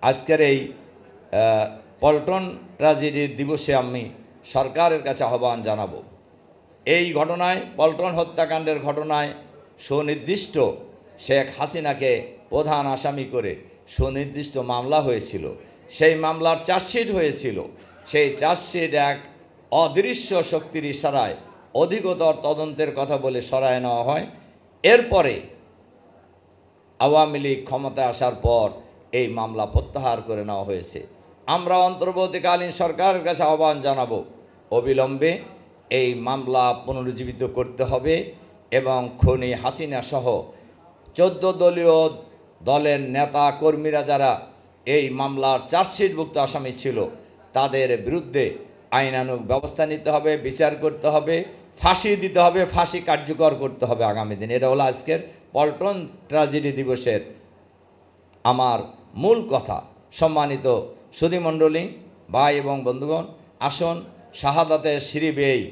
আজকের এই পল্টন ট্র্যাজেডির দিবসে আমি সরকারের কাছে আহ্বান জানাবো। এই ঘটনায়, পল্টন হত্যাকাণ্ডের ঘটনায় সুনির্দিষ্ট শেখ হাসিনাকে প্রধান আসামি করে সুনির্দিষ্ট মামলা হয়েছিল। সেই মামলার চার্জশিট হয়েছিল। সেই চার্জশিট এক অদৃশ্য শক্তির ইশারায় অধিকতর তদন্তের কথা বলে সরায় নেওয়া হয়। এরপরে আওয়ামী লীগ ক্ষমতায় আসার পর এই মামলা প্রত্যাহার করে নেওয়া হয়েছে। আমরা অন্তর্বর্তীকালীন সরকারের কাছে আহ্বান জানাবো, অবিলম্বে এই মামলা পুনরুজ্জীবিত করতে হবে এবং খুনি হাসিনা সহ 14 দলীয় দলের নেতা কর্মীরা যারা এই মামলার চার্জশিটভুক্ত আসামি ছিল তাদের বিরুদ্ধে আইনানুগ ব্যবস্থা নিতে হবে, বিচার করতে হবে, ফাঁসি দিতে হবে, ফাঁসি কার্যকর করতে হবে আগামী দিন। এটা হলো আজকের পল্টন ট্র্যাজেডি দিবসের আমার মূল কথা। সম্মানিত সুধীমণ্ডলী, ভাই এবং বন্ধুগণ, আসুন শাহাদাতের সিঁড়ি বেয়েই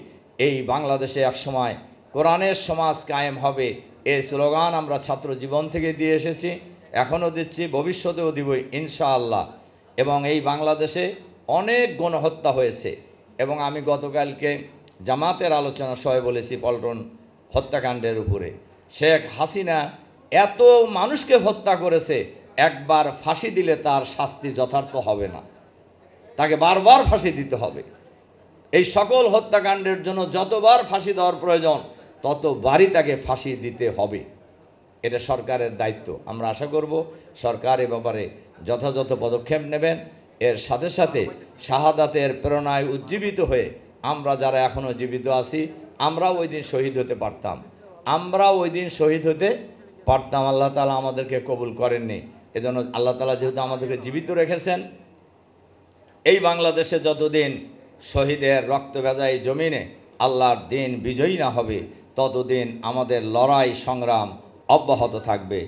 এই বাংলাদেশে একসময় কোরআনের সমাজ কায়েম হবে, এই স্লোগান আমরা ছাত্র জীবন থেকে দিয়ে এসেছি, এখনও দিচ্ছি, ভবিষ্যতেও দিব ইনশাআল্লাহ। এবং এই বাংলাদেশে অনেক গণহত্যা হয়েছে এবং আমি গতকালকে জামাতের আলোচনা সভায় বলেছি পল্টন হত্যাকাণ্ডের উপরে। শেখ হাসিনা এত মানুষকে হত্যা করেছে, একবার ফাঁসি দিলে তার শাস্তি যথার্থ হবে না, তাকে বারবার ফাঁসি দিতে হবে। এই সকল হত্যাকাণ্ডের জন্য যতবার ফাঁসি দেওয়ার প্রয়োজন ততবারই তাকে ফাঁসি দিতে হবে। এটা সরকারের দায়িত্ব। আমরা আশা করব সরকার এ ব্যাপারে যথাযথ পদক্ষেপ নেবেন। এর সাথে সাথে শাহাদাতের প্রেরণায় উজ্জীবিত হয়ে আমরা যারা এখনও জীবিত আছি, আমরাও ওই দিন শহীদ হতে পারতাম, আল্লাহ তাআলা আমাদেরকে কবুল করেননি। এজন্য আল্লাহ তাআলা যেহেতু আমাদেরকে জীবিত রেখেছেন, এই বাংলাদেশে যতদিন শহীদের রক্ত ভেজা এই জমিনে আল্লাহর দিন বিজয়ী না হবে ততদিন আমাদের লড়াই সংগ্রাম অব্যাহত থাকবে।